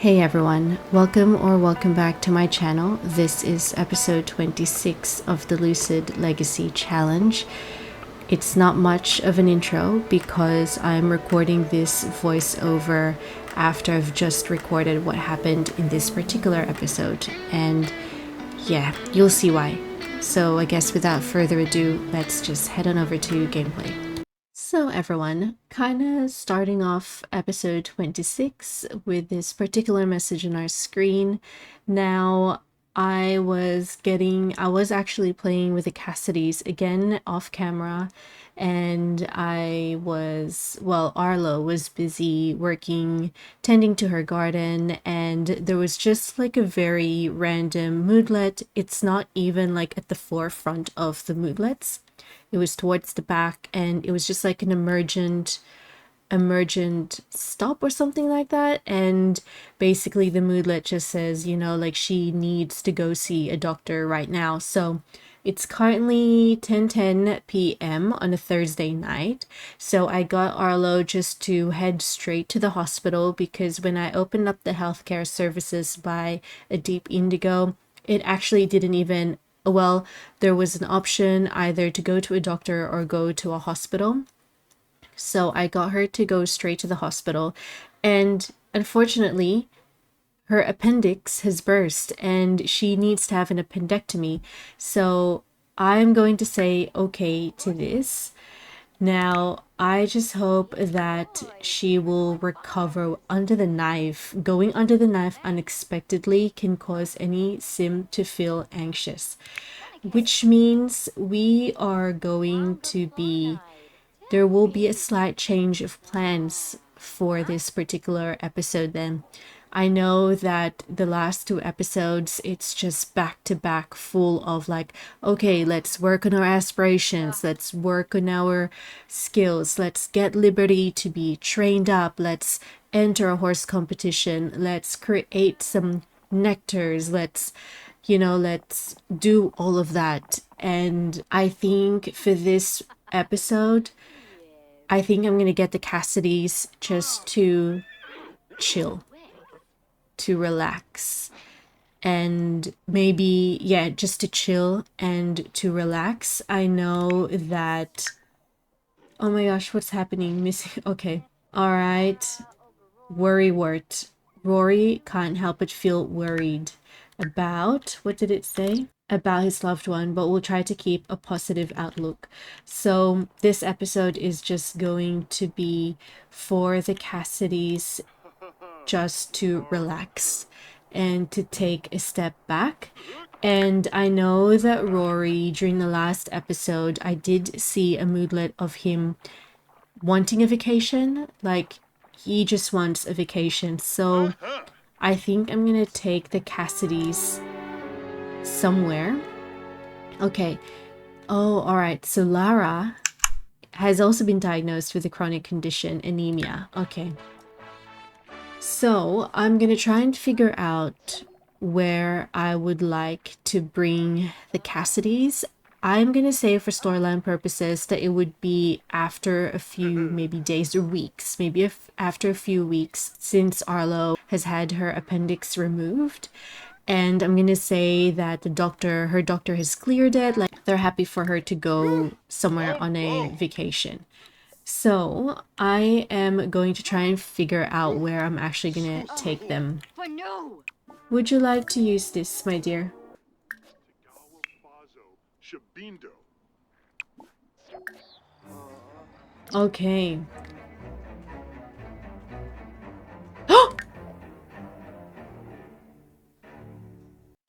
Hey everyone, welcome back to my channel. This is episode 26 of the Lucid Legacy Challenge. It's not much of an intro because I'm recording this voiceover after I've just recorded what happened in this particular episode, and yeah, you'll see why. So I guess without further ado, let's just head on over to gameplay. So everyone, kind of starting off episode 26 with this particular message on our screen. Now, I was actually playing with the Cassidys again off camera, and Arlo was busy working, tending to her garden, and there was just like a very random moodlet. It's not even like at the forefront of the moodlets. It was towards the back, and it was just like an emergent stop or something like that. And basically the moodlet just says, you know, like she needs to go see a doctor right now. So it's currently 10:10 p.m. on a Thursday night. So I got Arlo just to head straight to the hospital because when I opened up the healthcare services by a Deep Indigo, it actually didn't even, well, there was an option either to go to a doctor or go to a hospital. So I got her to go straight to the hospital, and unfortunately, her appendix has burst and she needs to have an appendectomy. So I'm going to say okay to this. Now, I just hope that she will recover under the knife. Going under the knife unexpectedly can cause any sim to feel anxious, which means there will be a slight change of plans for this particular episode then. I know that the last two episodes, it's just back to back full of like, okay, let's work on our aspirations, let's work on our skills, let's get Liberty to be trained up, let's enter a horse competition, let's create some nectars, let's do all of that. And I think for this episode, I think I'm going to get the Cassidys just to chill, to relax, and maybe, yeah, just to chill and to relax. I know that, oh my gosh, what's happening? Missing, okay. All right. Worry wort. Rory can't help but feel worried about, what did it say? About his loved one, but we'll try to keep a positive outlook. So this episode is just going to be for the Cassidys just to relax and to take a step back. And I know that Rory, during the last episode, I did see a moodlet of him wanting a vacation. Like, he just wants a vacation. So I think I'm gonna take the Cassidys somewhere. Okay. Oh, all right. So Lara has also been diagnosed with a chronic condition, anemia. Okay. So I'm gonna try and figure out where I would like to bring the Cassidys. I'm gonna say for storyline purposes that it would be after a few maybe days or weeks, maybe if after a few weeks since Arlo has had her appendix removed. And I'm gonna say that her doctor has cleared it, like they're happy for her to go somewhere on a vacation. So I am going to try and figure out where I'm actually gonna take them. Would you like to use this, my dear? Okay.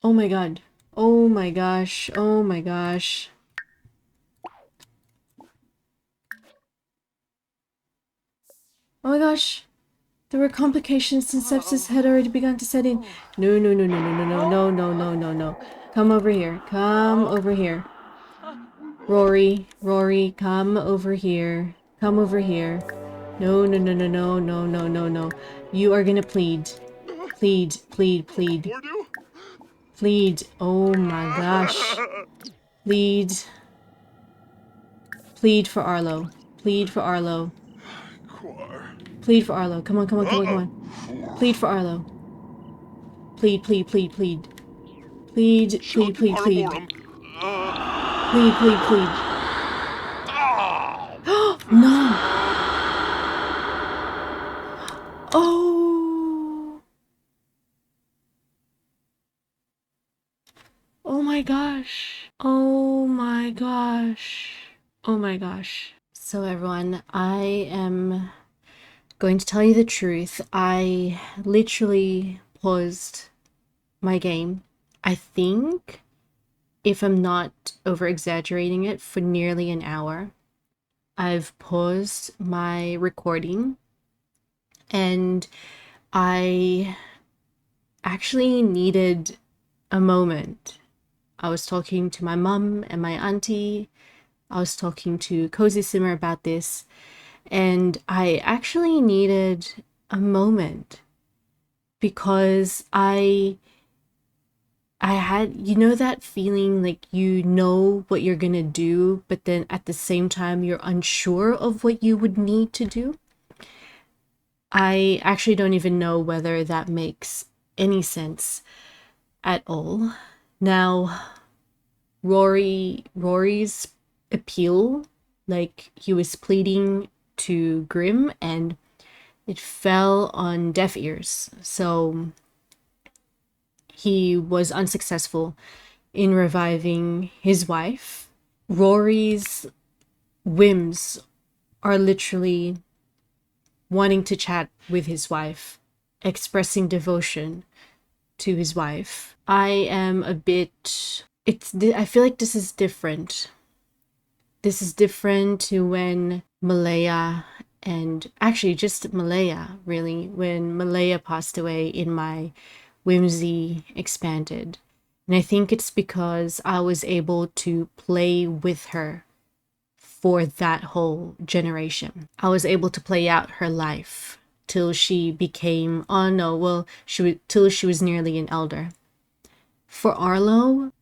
Oh my god. Oh my gosh. Oh my gosh. Oh my gosh. There were complications and sepsis had already begun to set in. No, no, no, no, no, no, no, no, no, no, no, no. Come over here. Come over here. Rory, come over here. Come over here. No, no, no, no, no, no, no, no, no. You are gonna plead. Plead, plead, plead. Plead. Oh my gosh. Plead. Plead for Arlo. Plead for Arlo. Plead for Arlo. Come on, come on, come on, come on. Plead for Arlo. Plead, plead, plead, plead. Plead, plead, plead, plead. Plead, plead, plead. No! Oh! Oh my gosh. Oh my gosh. Oh my gosh. So everyone, I am going to tell you the truth. I literally paused my game. I think, if I'm not over exaggerating it, for nearly an hour. I've paused my recording and I actually needed a moment. I was talking to my mum and my auntie. I was talking to Cozy Simmer about this, and I actually needed a moment because I had, you know, that feeling like you know what you're gonna do, but then at the same time you're unsure of what you would need to do. I actually don't even know whether that makes any sense at all. Now, Rory's appeal, like he was pleading to Grimm, and it fell on deaf ears. So he was unsuccessful in reviving his wife. Rory's whims are literally wanting to chat with his wife, expressing devotion to his wife. I am a bit, I feel like this is different. This is different to when Malaya, and actually just Malaya, really, when Malaya passed away in my whimsy expanded. And I think it's because I was able to play with her for that whole generation. I was able to play out her life till she became, oh no, well, till she was nearly an elder. For Arlo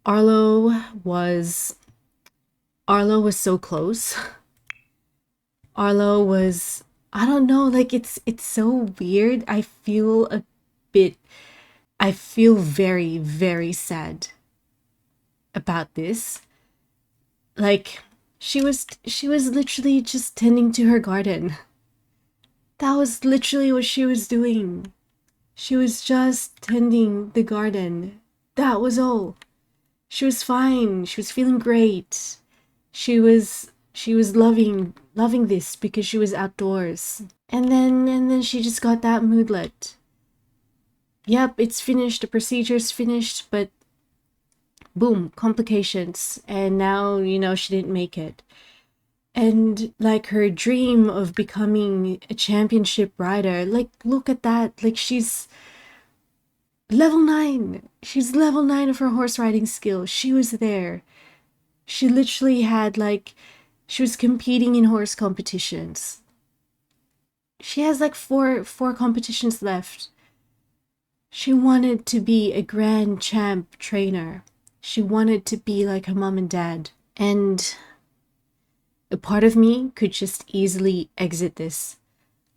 was so close. Arlo was, I don't know, like it's so weird. I feel very, very sad about this. Like she was literally just tending to her garden. That was literally what she was doing. She was just tending the garden. That was all. She was fine. She was feeling great. She was loving this because she was outdoors. And then she just got that moodlet. Yep, it's finished. The procedure's finished, but boom, complications. And now, you know, she didn't make it. And like her dream of becoming a championship rider, like look at that. Like she's level 9. She's level 9 of her horse riding skill. She was there. She literally had like, she was competing in horse competitions. She has like four competitions left. She wanted to be a grand champ trainer. She wanted to be like her mom and dad. And a part of me could just easily exit this.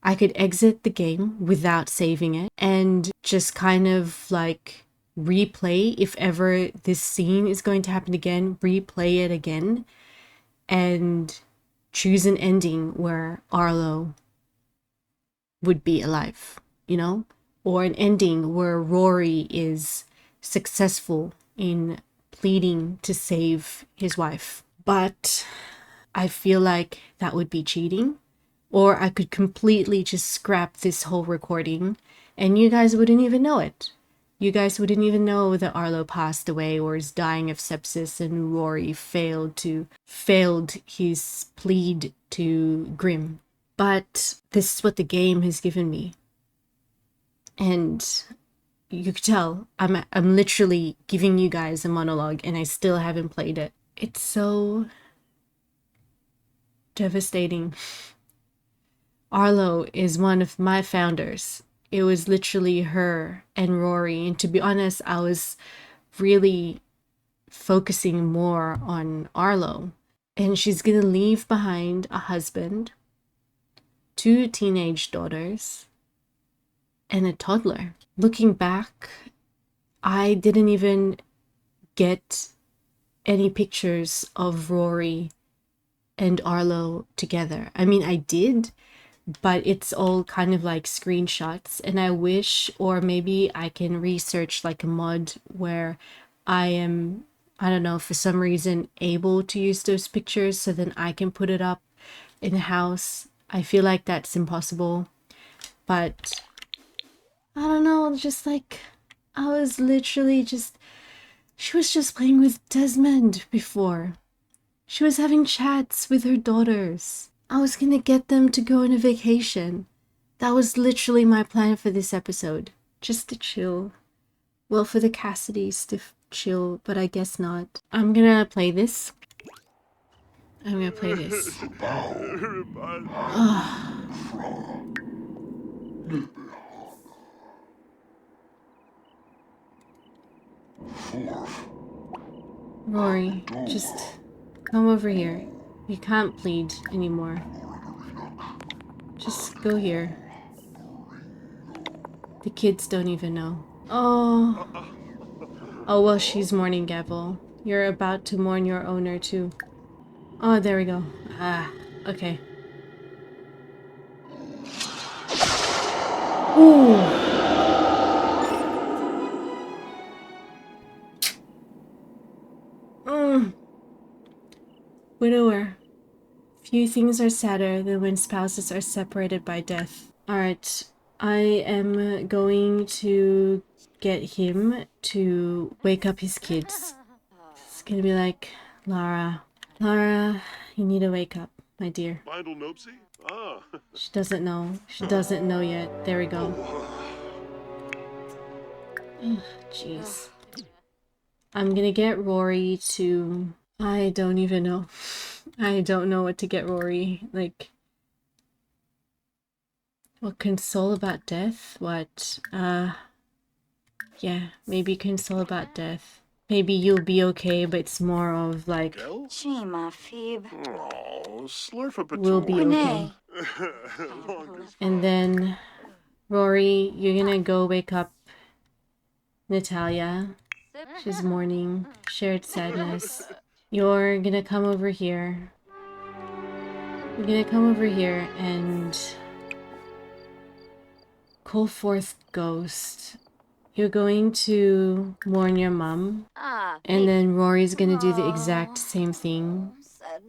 I could exit the game without saving it and just kind of like replay, if ever this scene is going to happen again, replay it again and choose an ending where Arlo would be alive, you know? Or an ending where Rory is successful in pleading to save his wife. But I feel like that would be cheating. Or I could completely just scrap this whole recording and you guys wouldn't even know it. You guys wouldn't even know that Arlo passed away or is dying of sepsis and Rory failed his plead to Grimm. But this is what the game has given me. And you could tell I'm literally giving you guys a monologue and I still haven't played it. It's so devastating. Arlo is one of my founders. It was literally her and Rory. And to be honest, I was really focusing more on Arlo. And she's gonna leave behind a husband, 2 teenage daughters, and a toddler. Looking back I didn't even get any pictures of Rory and Arlo together. I mean, I did, but it's all kind of like screenshots, and I wish, or maybe I can research like a mod where I am, I don't know, for some reason able to use those pictures so then I can put it up in the house. I feel like that's impossible, but I don't know, just like I was literally just, she was just playing with Desmond before. She was having chats with her daughters. I was gonna get them to go on a vacation. That was literally my plan for this episode. Just to chill. Well, for the Cassidys to chill, but I guess not. I'm gonna play this. I'm gonna play this. Rory, just come over here. You can't plead anymore. Just go here. The kids don't even know. Oh. Oh, well, she's mourning Gavel. You're about to mourn your owner, too. Oh, there we go. Ah, okay. Ooh. Widower. Few things are sadder than when spouses are separated by death. Alright, I am going to get him to wake up his kids. It's gonna be like, Lara, you need to wake up, my dear. She doesn't know. She doesn't know yet. There we go. Jeez. I'm gonna get Rory to... I don't even know. I don't know what to get Rory. Like... What, console about death? What? Yeah, maybe console about death. Maybe you'll be okay, but it's more of like... We'll be okay. And then, Rory, you're gonna go wake up Natalia. She's mourning. Shared sadness. You're gonna come over here. You're gonna come over here and call forth Ghost. You're going to mourn your mum. And then Rory's gonna do the exact same thing.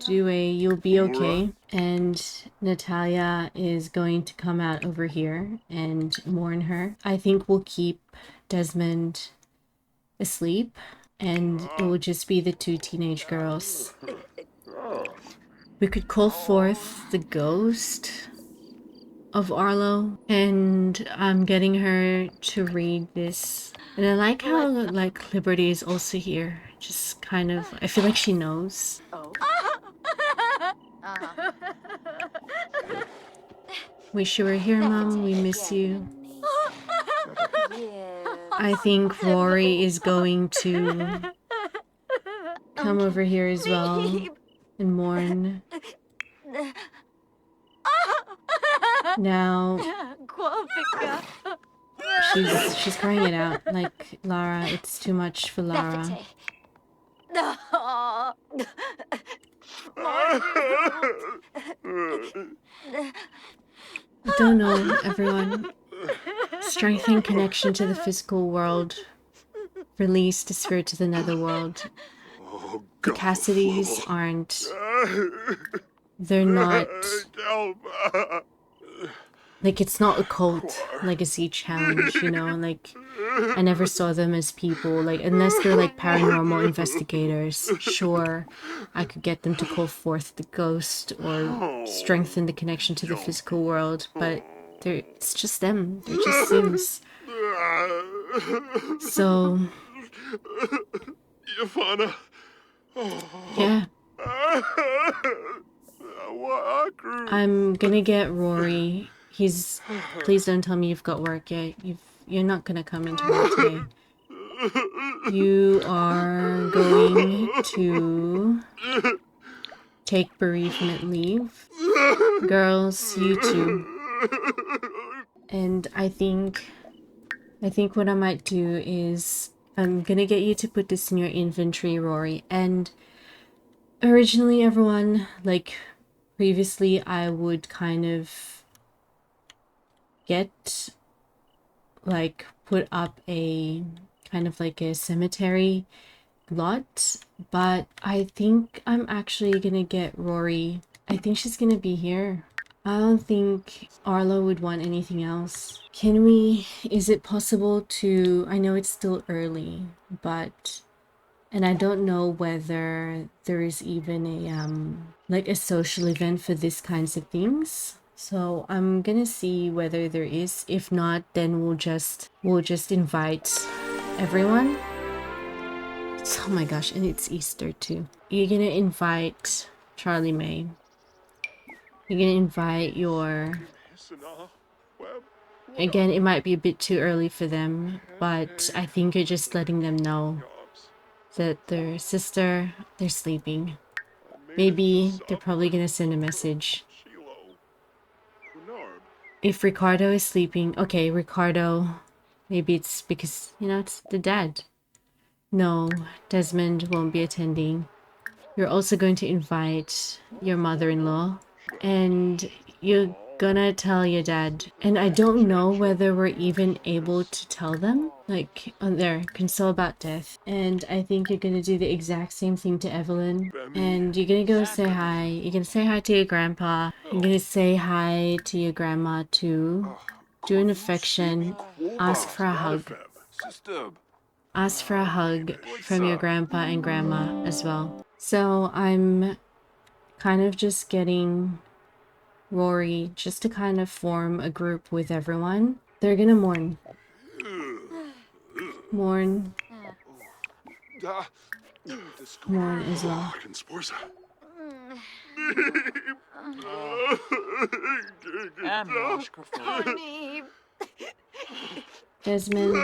Do a you'll be okay. And Natalia is going to come out over here and mourn her. I think we'll keep Desmond asleep, and it will just be the two teenage girls. We could call forth the ghost of Arlo, and I'm getting her to read this. And I like how like Liberty is also here. Just kind of, I feel like she knows. Wish you were here, Mom. We miss you. I think Rory is going to come over here as well and mourn. Now she's crying it out. Like, Lara, it's too much for Lara. I don't know, everyone. Strengthen connection to the physical world. Release the spirit to the netherworld. The Cassidys aren't... They're not... Like, it's not a cult legacy challenge, you know? Like, I never saw them as people. Like, unless they're, like, paranormal investigators. Sure, I could get them to call forth the ghost or strengthen the connection to the physical world. But it's just them. They're just Sims. So... Yeah. I'm gonna get Rory. Please don't tell me you've got work yet. You're not gonna come into work today. You are going to take bereavement leave. Girls, you too. And I think what I might do is I'm gonna get you to put this in your inventory, Rory. And originally, everyone, like previously, I would kind of get like put up a kind of like a cemetery lot, but I think I'm actually gonna get Rory. I think she's gonna be here. I don't think Arlo would want anything else. Can we, is it possible to, I know it's still early, but, and I don't know whether there is even a, like a social event for this kinds of things. So I'm gonna see whether there is. If not, then we'll just invite everyone. Oh my gosh, and it's Easter too. You're gonna invite Charlie May. You're gonna invite your... Again, it might be a bit too early for them, but I think you're just letting them know that their sister, they're sleeping. Maybe they're probably gonna send a message. If Ricardo is sleeping, okay, Ricardo, maybe it's because, you know, it's the dad. No, Desmond won't be attending. You're also going to invite your mother-in-law, and you're gonna tell your dad. And I don't know whether we're even able to tell them, like on their console about death. And I think you're gonna do the exact same thing to Evelyn. And you're gonna go say hi. You're gonna say hi to your grandpa. You're gonna say hi to your grandma too. Do an affection. Ask for a hug. Ask for a hug from your grandpa and grandma as well. So I'm kind of just getting Rory just to kind of form a group with everyone. They're gonna mourn. Mourn. Mourn as well. Desmond,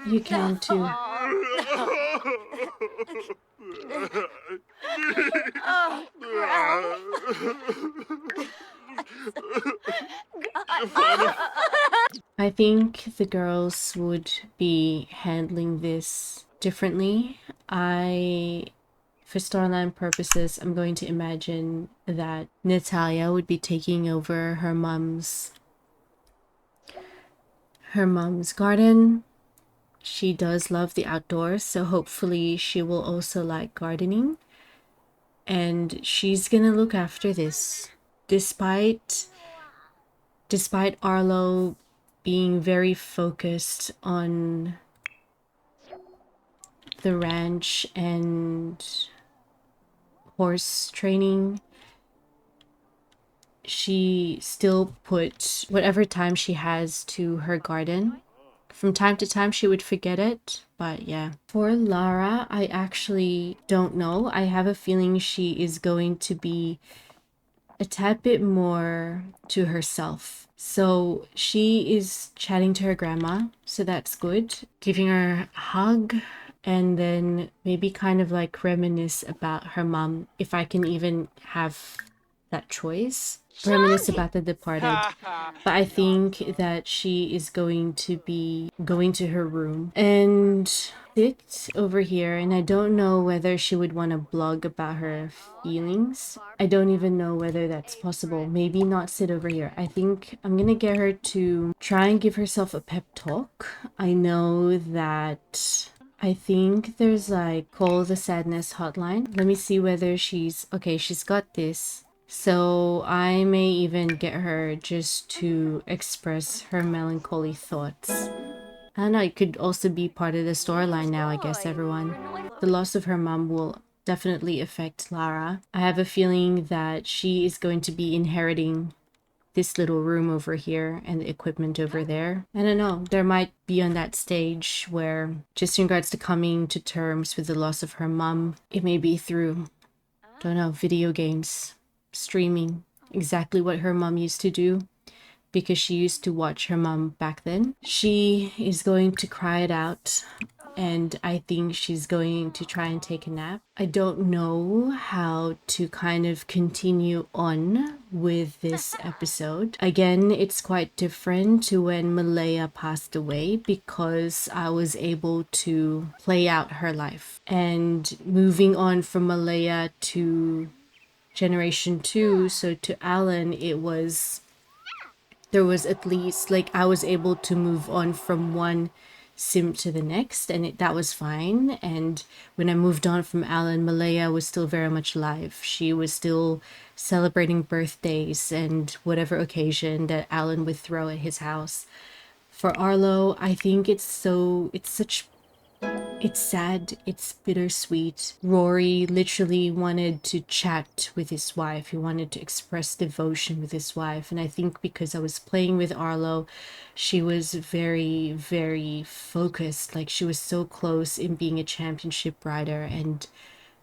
you can too. I think the girls would be handling this differently. For storyline purposes, I'm going to imagine that Natalia would be taking over her mom's garden. She does love the outdoors, so hopefully she will also like gardening. And she's gonna look after this. Despite Arlo being very focused on the ranch and horse training, she still put whatever time she has to her garden. From time to time she would forget it, but yeah. For Lara, I actually don't know. I have a feeling she is going to be a tad bit more to herself. So she is chatting to her grandma, so that's good. Giving her a hug, and then maybe kind of like reminisce about her mom, if I can even have that choice. Reminisce about the departed. But I think that she is going to be going to her room and sit over here, and I don't know whether she would want to blog about her feelings. I don't even know whether that's possible. Maybe not sit over here. I think I'm gonna get her to try and give herself a pep talk. I know that I think there's like call the sadness hotline. Let me see whether she's okay. She's got this. So I may even get her just to express her melancholy thoughts. I don't know, it could also be part of the storyline now, I guess, everyone. The loss of her mom will definitely affect Lara. I have a feeling that she is going to be inheriting this little room over here and the equipment over there. I don't know, there might be on that stage where, just in regards to coming to terms with the loss of her mom, it may be through, don't know, video games, streaming, exactly what her mom used to do, because she used to watch her mom back then. She is going to cry it out, and I think she's going to try and take a nap. I don't know how to kind of continue on with this episode. Again, it's quite different to when Malaya passed away because I was able to play out her life. And moving on from Malaya to Generation 2, so to Alan, there was at least, like, I was able to move on from one sim to the next, and that was fine. And when I moved on from Alan, Malaya was still very much alive. She was still celebrating birthdays and whatever occasion that Alan would throw at his house. For Arlo, I think it's sad, it's bittersweet. Rory literally wanted to chat with his wife. He wanted to express devotion with his wife. And I think because I was playing with Arlo, she was very, very focused. Like, she was so close in being a championship rider. And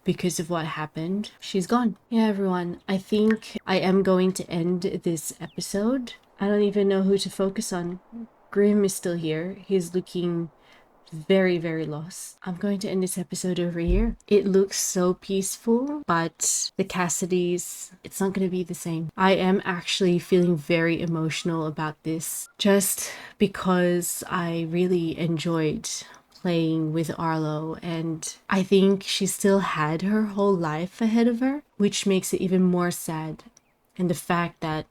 because of what happened, she's gone. Yeah, everyone, I think I am going to end this episode. I don't even know who to focus on. Grim is still here. He's looking very, very lost. I'm going to end this episode over here. It looks so peaceful, but the Cassidys, it's not going to be the same. I am actually feeling very emotional about this just because I really enjoyed playing with Arlo, and I think she still had her whole life ahead of her, which makes it even more sad. And the fact that,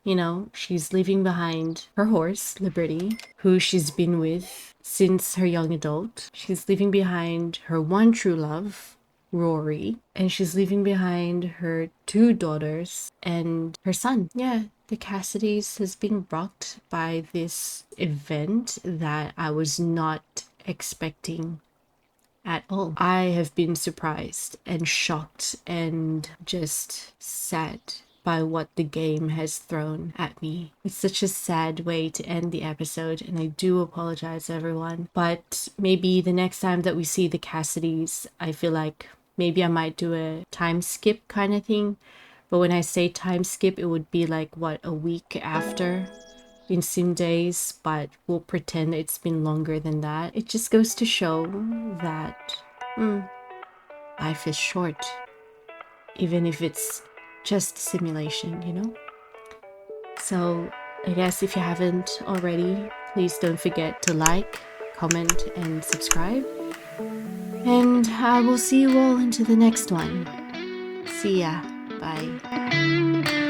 you know, she's leaving behind her horse, Liberty, who she's been with since her young adult. She's leaving behind her one true love, Rory, and she's leaving behind her two daughters and her son. Yeah, the Cassidys has been rocked by this event that I was not expecting at all. I have been surprised and shocked and just sad by what the game has thrown at me. It's such a sad way to end the episode, and I do apologize, everyone. But maybe the next time that we see the Cassidys, I feel like maybe I might do a time skip kind of thing. But when I say time skip, it would be like, what, a week after in sim days, but we'll pretend it's been longer than that. It just goes to show that life is short, even if it's just simulation, you know? So I guess if you haven't already, please don't forget to like, comment, and subscribe. And I will see you all into the next one. See ya. Bye.